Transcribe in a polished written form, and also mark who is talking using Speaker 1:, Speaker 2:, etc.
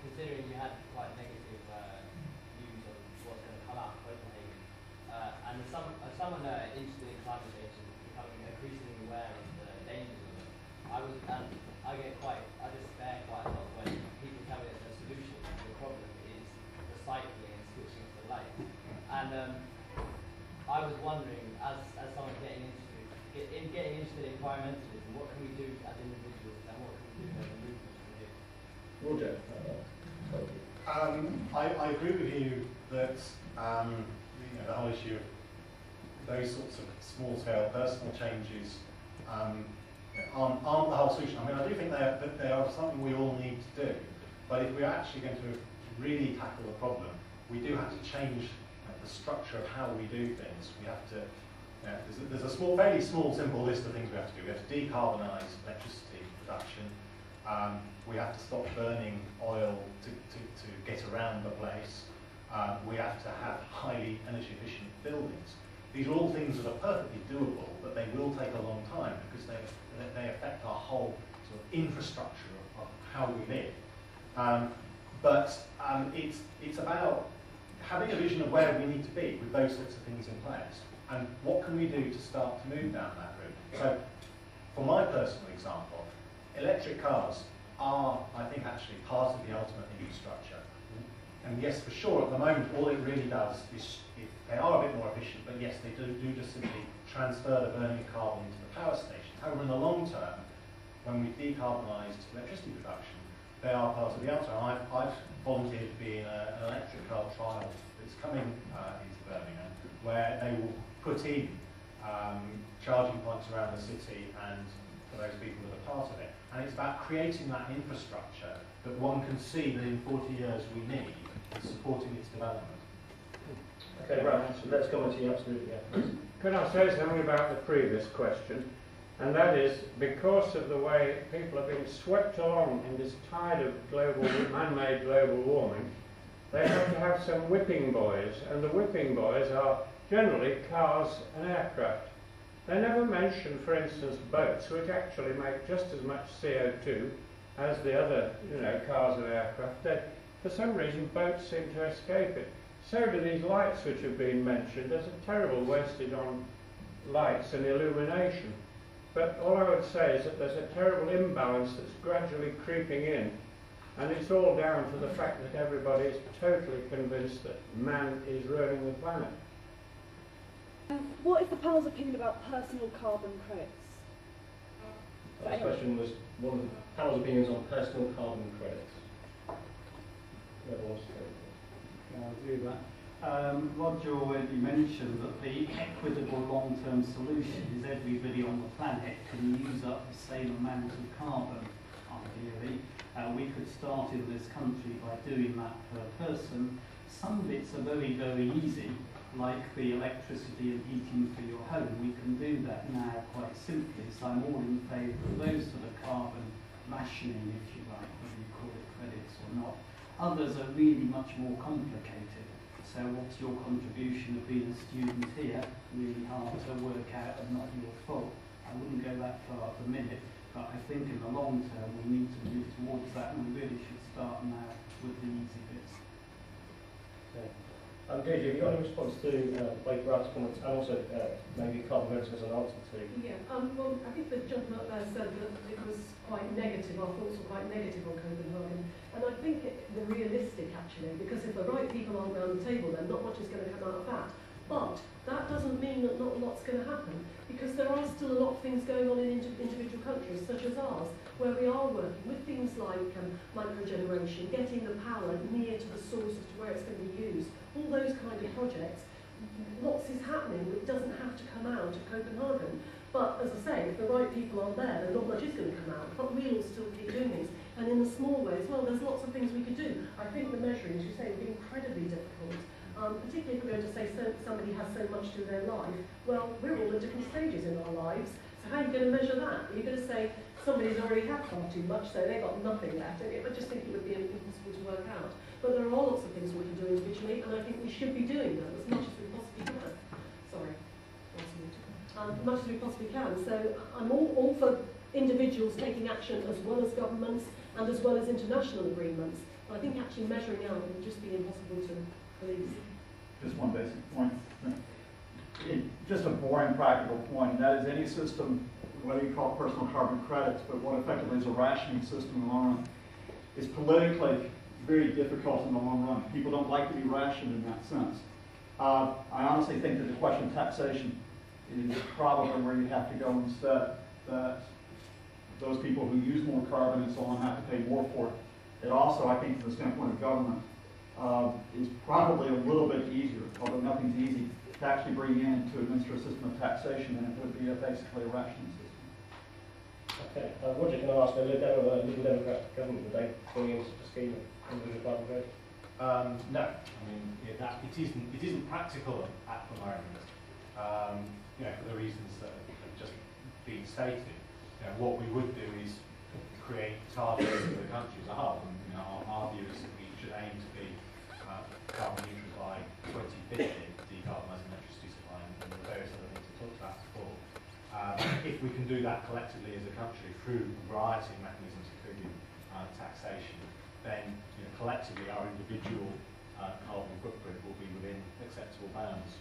Speaker 1: considering you had quite negative views of what's going to come out of Copenhagen, and as someone interested in climate change and becoming increasingly aware of the dangers of it, I despair quite a lot when people tell me that the solution to the problem is recycling and switching to light. And I was wondering, as someone getting interested in environmentalism, what can we do as individuals and what can we do as a movement to do?
Speaker 2: Roger.
Speaker 3: I agree with you that the whole issue of those sorts of small-scale personal changes aren't the whole solution. I mean, I do think they are something we all need to do, but if we're actually going to really tackle the problem, we do have to change the structure of how we do things. We have to. There's a fairly small, simple list of things we have to do. We have to decarbonise electricity production. We have to stop burning oil to get around the place. We have to have highly energy efficient buildings. These are all things that are perfectly doable, but they will take a long time because they affect our whole sort of infrastructure of how we live. It's about having a vision of where we need to be with those sorts of things in place. And what can we do to start to move down that route? So, for my personal example, electric cars are, I think, actually part of the ultimate infrastructure. And yes, for sure, at the moment, all it really does is, they are a bit more efficient, but yes, they do just simply transfer the burning of carbon into the power stations. However, in the long term, when we've decarbonised electricity production, they are part of the answer. I've volunteered to be in an electric car trial that's coming into Birmingham, where they will put in charging points around the city and for those people that are part of it. And it's about creating that infrastructure that one can see that in 40 years we need and supporting its development.
Speaker 2: Okay, right, so let's go on to you, absolutely. Yeah.
Speaker 4: Could I say something about the previous question? And that is, because of the way people have been swept along in this tide of man-made global warming, they have to have some whipping boys, and the whipping boys are generally cars and aircraft. They never mention, for instance, boats, which actually make just as much CO2 as the other, cars and aircraft. For some reason, boats seem to escape it. So do these lights which have been mentioned. There's a terrible wastage on lights and illumination. But all I would say is that there's a terrible imbalance that's gradually creeping in. And it's all down to the fact that everybody is totally convinced that man is ruining the planet.
Speaker 5: What is the panel's opinion about personal carbon credits?
Speaker 2: The question was one of the panel's opinions on personal carbon credits. Whoever wants to go.
Speaker 6: I'll do that. Roger already mentioned that the equitable long-term solution is everybody on the planet can use up the same amount of carbon, ideally. We could start in this country by doing that per person. Some bits are very, very easy, like the electricity and heating for your home. We can do that now quite simply, so I'm all in favour of those sort of carbon rationing, if you like, whether you call it credits or not. Others are really much more complicated. So what's your contribution of being a student here? Really hard to work out and not your fault. I wouldn't go that far at the minute, but I think in the long term we need to move towards that, and we really should start now with the easy bits.
Speaker 2: Okay. Deirdre, have you got any response to both Brad's comments and also maybe carbon credits as an answer to?
Speaker 7: Yeah, well, I think the gentleman up there said that it was quite negative, our thoughts were quite negative on Copenhagen. And I think they're realistic, actually, because if the right people aren't around the table, then not much is going to come out of that. But that doesn't mean that not a lot's going to happen, because there are still a lot of things going on in individual countries, such as ours, where we are working with things like microgeneration, getting the power near to the source as to where it's going to be used, all those kind of projects. Lots is happening, but it doesn't have to come out of Copenhagen. But as I say, if the right people aren't there, then not much is going to come out. But we'll still keep doing things. And in the small ways, well, there's lots of things we could do. I think the measuring, as you say, would be incredibly difficult. Particularly if we're going to say somebody has so much to their life. Well, we're all at different stages in our lives. So how are you going to measure that? Are you going to say somebody's already had far too much, so they've got nothing left? I just think it would be impossible to work out. But there are lots of things we can do individually, and I think we should be doing them as much as we possibly can. Sorry. As much as we possibly can. So I'm all for individuals taking action as well as governments and as well as international agreements. But I think actually measuring out would just be impossible to police.
Speaker 8: Just one basic point. Just a boring practical point, and that is any system, whether you call it personal carbon credits, but what effectively is a rationing system in the long run, is politically very difficult in the long run. People don't like to be rationed in that sense. I honestly think that the question of taxation is probably where you have to go instead, that those people who use more carbon and so on have to pay more for it. It also, I think, from the standpoint of government, is probably a little bit easier, although nothing's easy, to actually bring in to administer a system of taxation than it would be basically a rationing system.
Speaker 2: Okay, Roger, can I ask a Liberal Democrat government, would they bring in such a scheme of individual carbon credit?
Speaker 3: No, I mean it isn't practical at the moment. You know, for the reasons that have just been stated. You know, what we would do is create targets for the country as a whole. And, you know, our view is that we should aim to be carbon neutral by 2050, decarbonising electricity supply and the various other things we talked about before. If we can do that collectively as a country through a variety of mechanisms, including taxation, then collectively our individual carbon footprint will be within acceptable bounds.